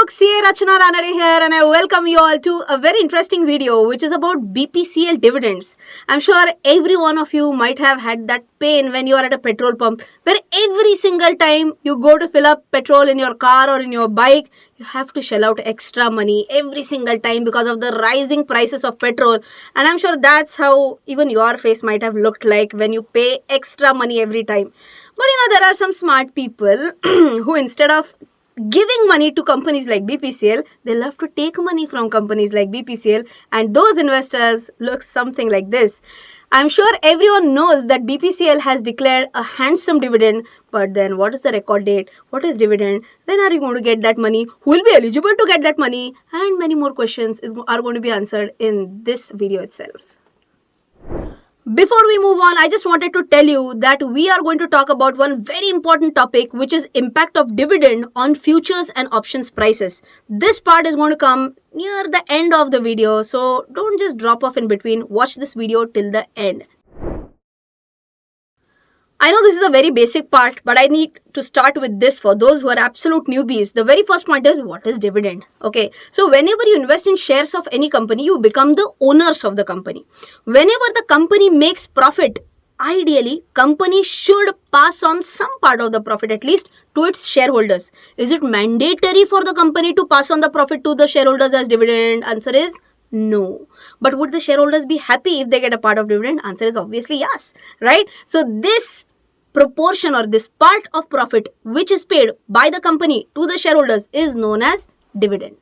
folks, here Rachana Ranade here and I welcome you all to a very interesting video which is about BPCL dividends. I'm sure every one of you might have had that pain when you are at a petrol pump where every single time you go to fill up petrol in your car or in your bike, you have to shell out extra money every single time because of the rising prices of petrol. And I'm sure that's how even your face might have looked like when you pay extra money every time. But there are some smart people who instead of giving money to companies like BPCL, they love to take money from companies like BPCL, and those investors look something like this. I'm sure everyone knows that BPCL has declared a handsome dividend, but then what is the record date? What is dividend? When are you going to get that money? Who will be eligible to get that money? And many more questions are going to be answered in this video itself. Before we move on, I just wanted to tell you that we are going to talk about one very important topic, which is impact of dividend on futures and options prices. This part is going to come near the end of the video, so don't just drop off in between. Watch this video till the end. I know this is a very basic part, but I need to start with this for those who are absolute newbies. The very first point is, what is dividend? Okay, so whenever you invest in shares of any company, you become the owners of the company. Whenever the company makes profit, ideally, company should pass on some part of the profit at least to its shareholders. Is it mandatory for the company to pass on the profit to the shareholders as dividend? Answer is no. But would the shareholders be happy if they get a part of dividend? Answer is obviously yes, right? So this proportion or this part of profit which is paid by the company to the shareholders is known as dividend.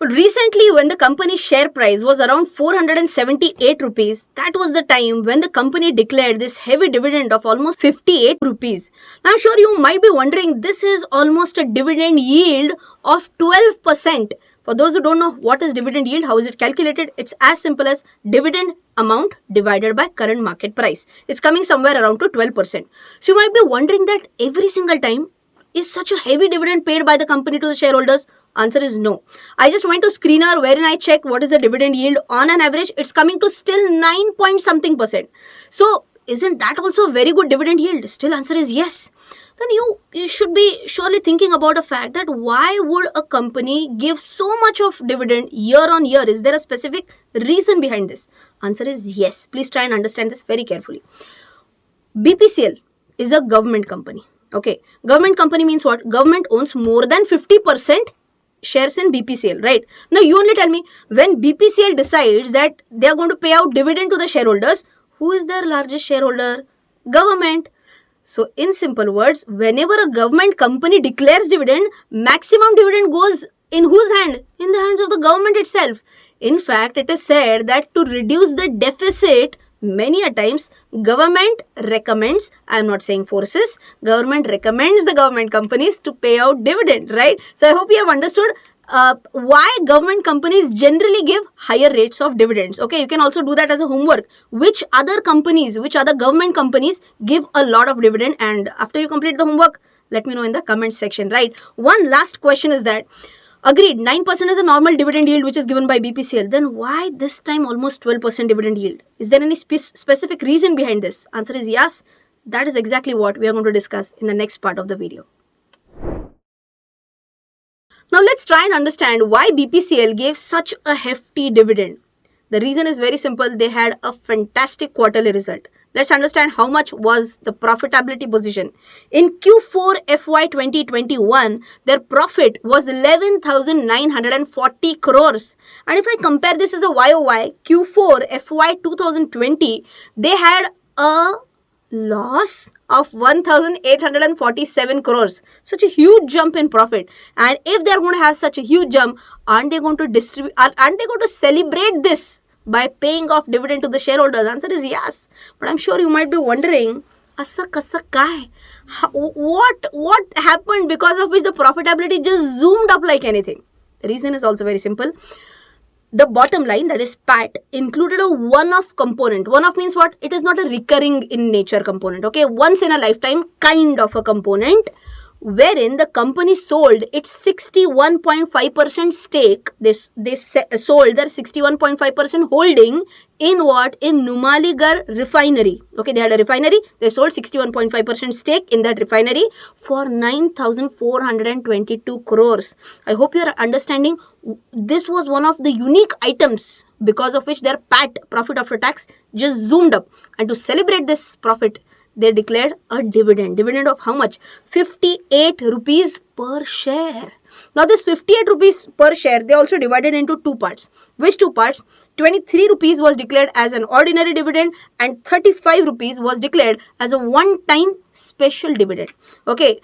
But recently, when the company's share price was around 478 rupees, that was the time when the company declared this heavy dividend of almost 58 rupees. Now, I'm sure you might be wondering, this is almost a dividend yield of 12%. For those who don't know what is dividend yield, how is it calculated? It's as simple as dividend amount divided by current market price. It's coming somewhere around to 12%. So you might be wondering that every single time, is such a heavy dividend paid by the company to the shareholders? Answer is no. I just went to Screener wherein I checked what is the dividend yield on an average. It's coming to still 9 point something %. So isn't that also a very good dividend yield? Still answer is yes. Then you should be surely thinking about a fact that why would a company give so much of dividend year on year? Is there a specific reason behind this? Answer is yes. Please try and understand this very carefully. BPCL is a government company. Okay, government company means what? Government owns more than 50% shares in BPCL, right? Now you only tell me, when BPCL decides that they are going to pay out dividend to the shareholders, who is their largest shareholder? Government. So in simple words, whenever a government company declares dividend, maximum dividend goes in whose hand? In the hands of the government itself. In fact, it is said that to reduce the deficit, many a times government recommends, I am not saying forces, government recommends the government companies to pay out dividend, right? So I hope you have understood why government companies generally give higher rates of dividends. Okay, you can also do that as a homework. Which other government companies give a lot of dividend? And after you complete the homework, let me know in the comment section, right? One last question is that, agreed, 9% is a normal dividend yield which is given by BPCL. Then why this time almost 12% dividend yield? Is there any specific reason behind this? Answer is yes. That is exactly what we are going to discuss in the next part of the video. Now let's try and understand why BPCL gave such a hefty dividend. The reason is very simple. They had a fantastic quarterly result. Let's understand how much was the profitability position. In Q4 FY 2021, their profit was 11,940 crores. And if I compare this as a YOY, Q4 FY 2020, they had a loss of 1,847 crores. Such a huge jump in profit. And if they're going to have such a huge jump, aren't they going to celebrate this by paying off dividend to the shareholders? Answer is yes. But I'm sure you might be wondering, asa kasa kai? What happened because of which the profitability just zoomed up like anything? The reason is also very simple. The bottom line, that is PAT, included a one-off component. One-off means what? It is not a recurring in nature component. Okay, once in a lifetime kind of a component, wherein the company sold its 61.5% stake. They sold their 61.5% holding in what? In Numaligarh refinery. Okay, they had a refinery. They sold 61.5% stake in that refinery for 9,422 crores. I hope you are understanding. This was one of the unique items because of which their PAT, profit after tax, just zoomed up. And to celebrate this profit, they declared a dividend. Dividend of how much? 58 rupees per share. Now this 58 rupees per share, they also divided into two parts. Which two parts? 23 rupees was declared as an ordinary dividend and 35 rupees was declared as a one-time special dividend. Okay,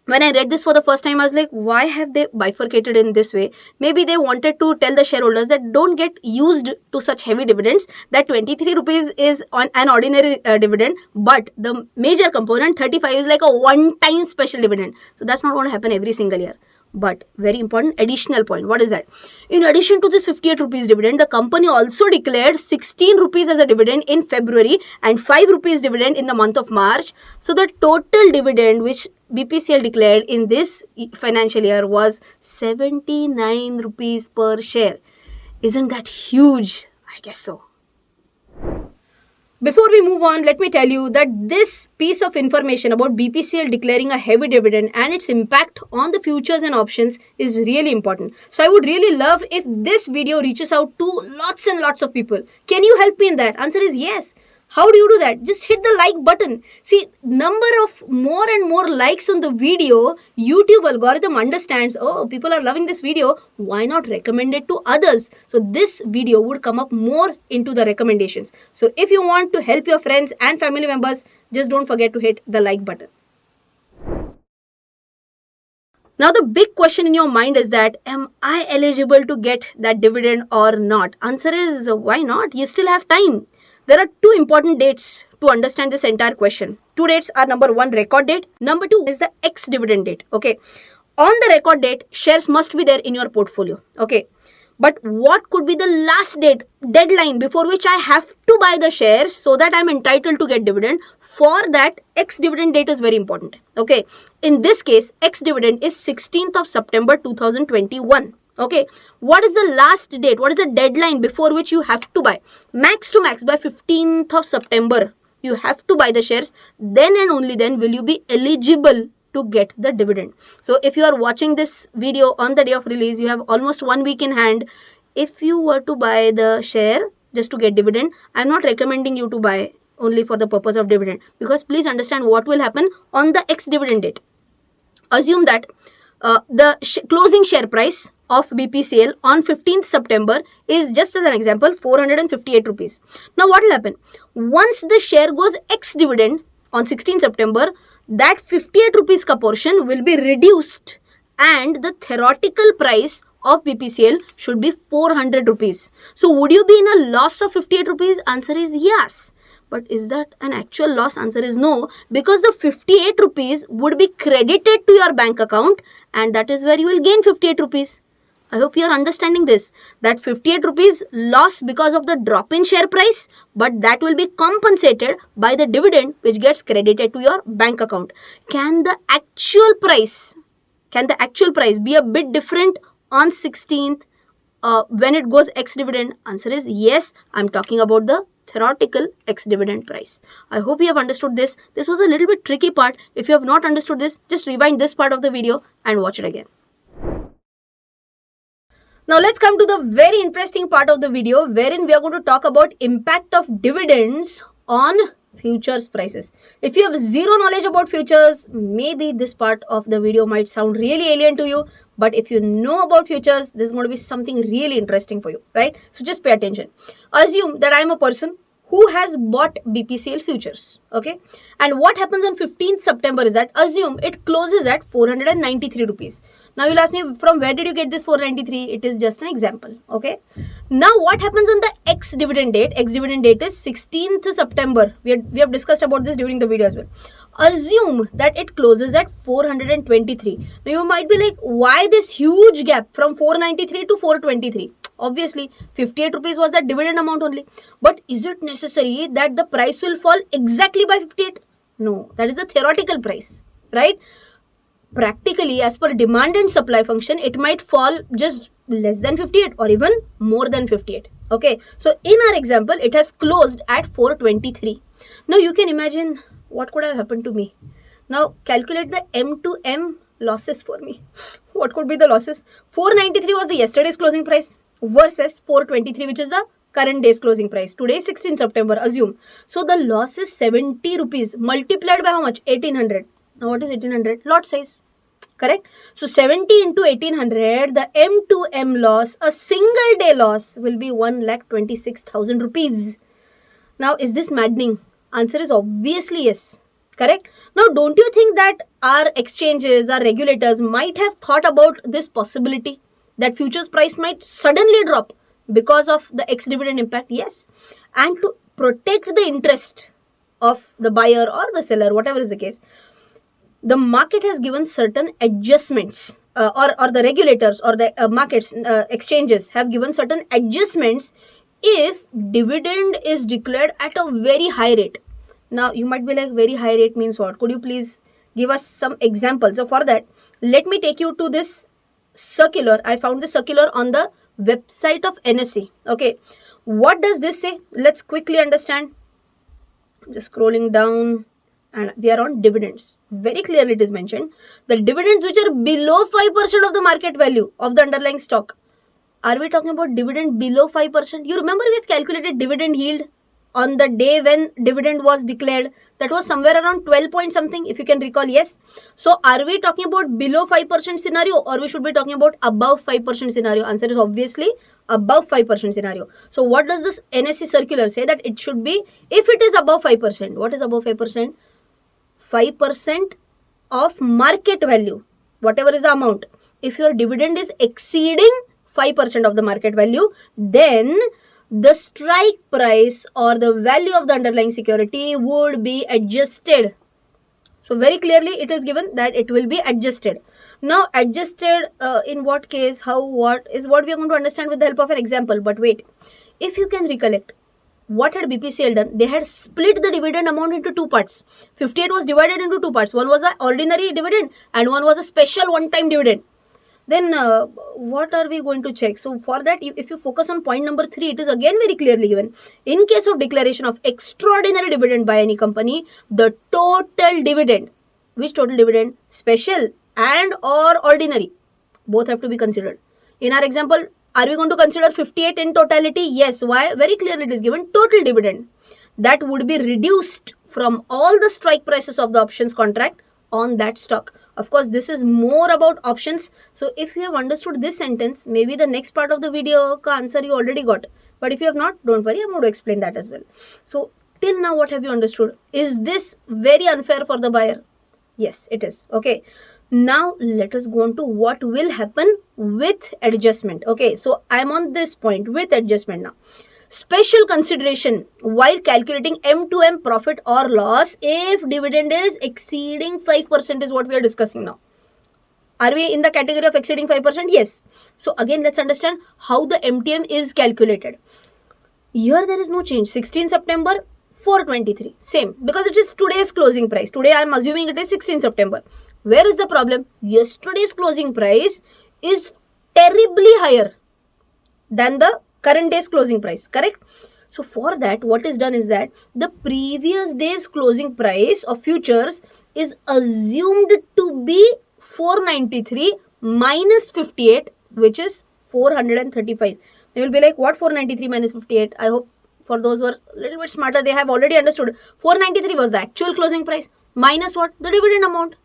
when I read this for the first time, I was like, why have they bifurcated in this way? Maybe they wanted to tell the shareholders that don't get used to such heavy dividends, that 23 rupees is on an ordinary dividend, but the major component, 35, is like a one-time special dividend. So that's not going to happen every single year. But very important additional point. What is that? In addition to this 58 rupees dividend, the company also declared 16 rupees as a dividend in February and 5 rupees dividend in the month of March. So the total dividend which BPCL declared in this financial year was 79 rupees per share. Isn't that huge? I guess so. Before we move on, let me tell you that this piece of information about BPCL declaring a heavy dividend and its impact on the futures and options is really important. So I would really love if this video reaches out to lots and lots of people. Can you help me in that? Answer is yes. How do you do that? Just hit the like button. See, number of more and more likes on the video, YouTube algorithm understands, oh, people are loving this video, why not recommend it to others? So this video would come up more into the recommendations. So if you want to help your friends and family members, just don't forget to hit the like button. Now the big question in your mind is that, am I eligible to get that dividend or not? Answer is, why not? You still have time. There are two important dates to understand this entire question. Two dates are: number one, record date. Number two is the ex-dividend date. Okay. On the record date, shares must be there in your portfolio. Okay. But what could be the last date, deadline before which I have to buy the shares so that I'm entitled to get dividend? For that, ex-dividend date is very important. Okay. In this case, ex-dividend is 16th of September 2021. Okay, what is the last date? What is the deadline before which you have to buy? Max to max, by 15th of September, you have to buy the shares. Then and only then will you be eligible to get the dividend. So if you are watching this video on the day of release, you have almost 1 week in hand. If you were to buy the share just to get dividend, I'm not recommending you to buy only for the purpose of dividend, because please understand what will happen on the ex-dividend date. Assume that the closing share price of BPCL on 15th September is, just as an example, 458 rupees. Now what will happen? Once the share goes ex-dividend on 16th September, that 58 rupees ka portion will be reduced and the theoretical price of BPCL should be 400 rupees. So would you be in a loss of 58 rupees? Answer is yes. But is that an actual loss? Answer is no, because the 58 rupees would be credited to your bank account and that is where you will gain 58 rupees. I hope you are understanding this. That 58 rupees loss because of the drop in share price, but that will be compensated by the dividend which gets credited to your bank account. Can the actual price be a bit different on 16th when it goes ex-dividend? Answer is yes. I'm talking about the theoretical ex-dividend price. I hope you have understood this. This was a little bit tricky part. If you have not understood this, just rewind this part of the video and watch it again. Now let's come to the very interesting part of the video, wherein we are going to talk about impact of dividends on futures prices. If you have zero knowledge about futures, maybe this part of the video might sound really alien to you. But if you know about futures, this is going to be something really interesting for you, right? So just pay attention. Assume that I am a person who has bought BPCL futures, okay? And what happens on 15th September is that, assume it closes at 493 rupees. Now you'll ask me, from where did you get this 493? It is just an example, okay? Now what happens on the ex-dividend date? Ex-dividend date is 16th September. We have discussed about this during the video as well. Assume that it closes at 423. Now you might be like, why this huge gap from 493 to 423? Obviously, 58 rupees was that dividend amount only. But is it necessary that the price will fall exactly by 58? No, that is the theoretical price, right? practically, as per demand and supply function, it might fall just less than 58 or even more than 58. Okay, so in our example, it has closed at 423. Now you can imagine what could have happened to me. Now calculate the M to M losses for me. What could be the losses? 493 was the yesterday's closing price versus 423, which is the current day's closing price. Today is 16 September, assume. So the loss is 70 rupees multiplied by how much? 1800. Now what is 1800? Lot size. Correct? So 70 into 1800, the M to M loss, a single day loss, will be 1,26,000 rupees. Now, is this maddening? Answer is obviously yes. Correct? Now, don't you think that our exchanges, our regulators might have thought about this possibility that futures price might suddenly drop because of the ex-dividend impact? Yes. And to protect the interest of the buyer or the seller, whatever is the case, the market has given certain adjustments or the regulators or the markets, exchanges have given certain adjustments if dividend is declared at a very high rate. Now, you might be like, very high rate means what? Could you please give us some examples? So, for that, let me take you to this circular. I found the circular on the website of NSE. Okay. What does this say? Let's quickly understand. I'm just scrolling down and we are on dividends. Very clearly it is mentioned. The dividends which are below 5% of the market value of the underlying stock. Are we talking about dividend below 5%? You remember we have calculated dividend yield on the day when dividend was declared. That was somewhere around 12 point something, if you can recall. Yes. So are we talking about below 5% scenario or we should be talking about above 5% scenario? Answer is obviously above 5% scenario. So what does this NSE circular say? That it should be, if it is above 5%. What is above 5%? 5% of market value, whatever is the amount. If your dividend is exceeding 5% of the market value, then the strike price or the value of the underlying security would be adjusted. So very clearly it is given that it will be adjusted. Now adjusted in what case, how, what is what we are going to understand with the help of an example. But wait, if you can recollect, what had BPCL done? They had split the dividend amount into two parts. 58 was divided into two parts. One was an ordinary dividend and one was a special one-time dividend. Then what are we going to check? So for that, if you focus on point number 3, it is again very clearly given. In case of declaration of extraordinary dividend by any company, the total dividend, which total dividend? Special and or ordinary. Both have to be considered. In our example, are we going to consider 58 in totality? Yes. Why? Very clearly it is given total dividend. That would be reduced from all the strike prices of the options contract on that stock. Of course, this is more about options. So if you have understood this sentence, maybe the next part of the video ka answer you already got. But if you have not, don't worry, I'm going to explain that as well. So till now, what have you understood? Is this very unfair for the buyer? Yes, it is. Okay. Now let us go on to what will happen with adjustment. Okay, so I'm on this point with adjustment now. Special consideration while calculating M to M profit or loss if dividend is exceeding 5% is what we are discussing now. Are we in the category of exceeding 5%? Yes. So again, let's understand how the MTM is calculated. Here there is no change. 16 September, 423. Same, because it is today's closing price. Today I am assuming it is 16 September. Where is the problem? Yesterday's closing price is terribly higher than the current day's closing price, correct? So for that, what is done is that the previous day's closing price of futures is assumed to be 493 minus 58, which is 435. They will be like, what 493 minus 58? I hope for those who are a little bit smarter, they have already understood. 493 was the actual closing price minus what? The dividend amount.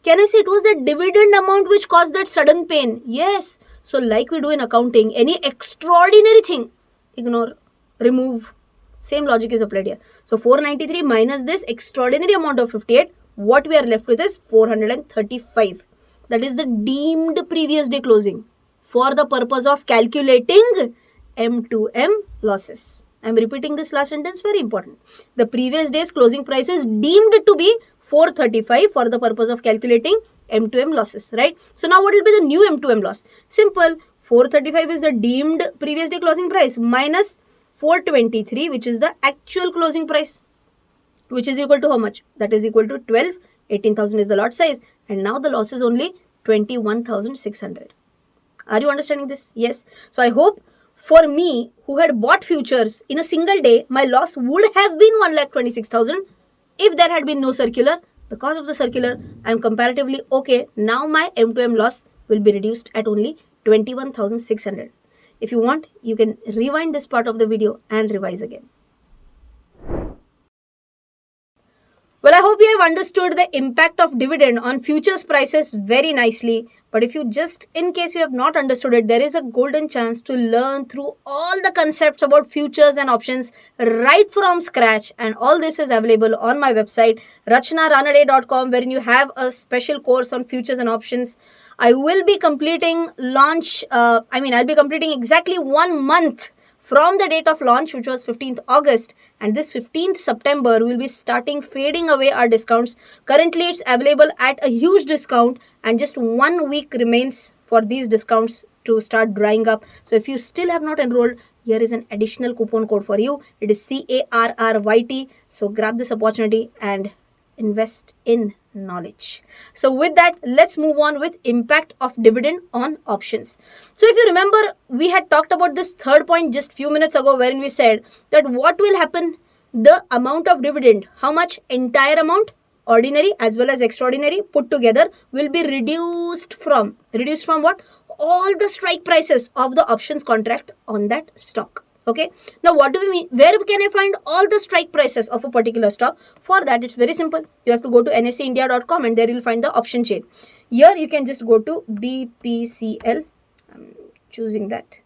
Can I say it was the dividend amount which caused that sudden pain? Yes. So like we do in accounting, any extraordinary thing, ignore, remove. Same logic is applied here. So 493 minus this extraordinary amount of 58, what we are left with is 435. That is the deemed previous day closing for the purpose of calculating M to M losses. I am repeating this last sentence, very important. The previous day's closing price is deemed to be 435 for the purpose of calculating M to M losses, right? So now what will be the new M to M loss? Simple. 435 is the deemed previous day closing price minus 423, which is the actual closing price, which is equal to how much? That is equal to 12 18,000 is the lot size, and now the loss is only 21,600. Are you understanding this? Yes. So I hope for me, who had bought futures in a single day, my loss would have been 1,26,000 if there had been no circular. Because of the circular, I am comparatively okay. Now my M2M loss will be reduced at only 21,600. If you want, you can rewind this part of the video and revise again. Well, I hope you have understood the impact of dividend on futures prices very nicely. But if you just, in case you have not understood it, there is a golden chance to learn through all the concepts about futures and options right from scratch. And all this is available on my website, rachanaranade.com, wherein you have a special course on futures and options. I will be completing I'll be completing exactly 1 month from the date of launch, which was 15th August, and this 15th September, we will be starting fading away our discounts. Currently, it's available at a huge discount, and just 1 week remains for these discounts to start drying up. So if you still have not enrolled, here is an additional coupon code for you. It is CARRYT. So grab this opportunity and invest in knowledge. So with that, let's move on with impact of dividend on options. So if you remember, we had talked about this third point just few minutes ago, wherein we said that what will happen, the amount of dividend, how much entire amount, ordinary as well as extraordinary put together, will be reduced from what? All the strike prices of the options contract on that stock. Okay, now what do we mean? Where can I find all the strike prices of a particular stock? For that, it's very simple. You have to go to nseindia.com and there you'll find the option chain. Here you can just go to BPCL. I'm choosing that.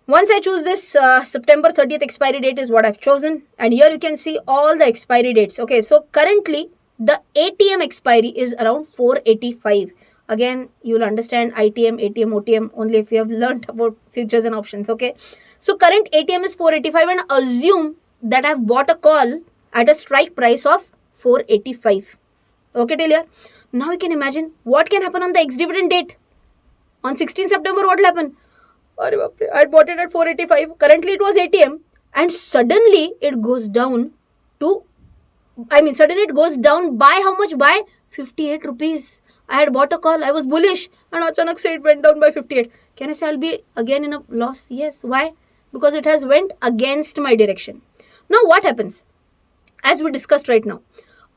Once I choose this, September 30th expiry date is what I've chosen. And here you can see all the expiry dates. Okay, so currently the ATM expiry is around 485. Again, you'll understand ITM, ATM, OTM only if you have learned about futures and options, okay? So current ATM is 485 and assume that I've bought a call at a strike price of 485. Okay, till here? Now you can imagine what can happen on the ex-dividend date. On 16th September, what will happen? I bought it at 485. Currently, it was ATM and suddenly it goes down by how much? By 58 rupees. I had bought a call, I was bullish, and achanak se it went down by 58. Can I say I'll be again in a loss? Yes. Why? Because it has went against my direction. Now what happens? As we discussed right now,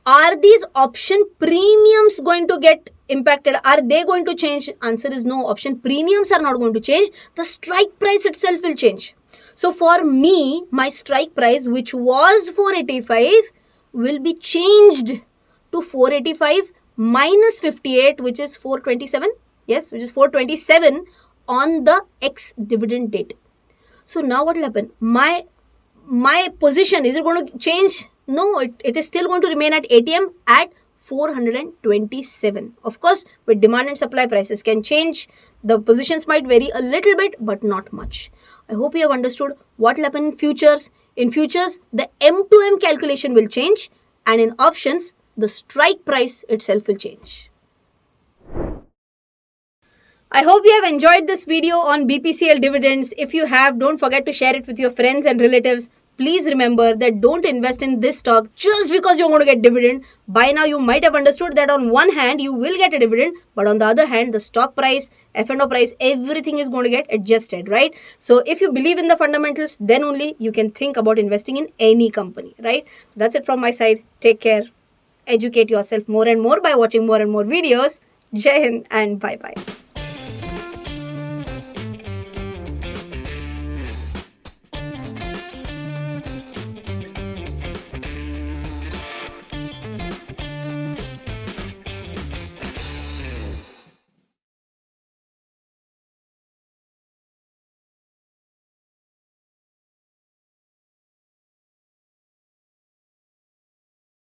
are these option premiums going to get impacted? Are they going to change? Answer is no. Option premiums are not going to change. The strike price itself will change. So for me, my strike price, which was 485, will be changed to 485 minus 58, which is 427. Yes, which is 427 on the ex-dividend date. So now what will happen? My position, is it going to change? No, it is still going to remain at ATM at 427. Of course, with demand and supply, prices can change. The positions might vary a little bit, but not much. I hope you have understood what will happen in futures. In futures, the M2M calculation will change, and in options, the strike price itself will change. I hope you have enjoyed this video on BPCL dividends. If you have, don't forget to share it with your friends and relatives. Please remember that don't invest in this stock just because you're going to get dividend. By now, you might have understood that on one hand, you will get a dividend, but on the other hand, the stock price, F&O price, everything is going to get adjusted, right? So if you believe in the fundamentals, then only you can think about investing in any company, right? So that's it from my side. Take care. Educate yourself more and more by watching more and more videos. Jai Hind and bye-bye.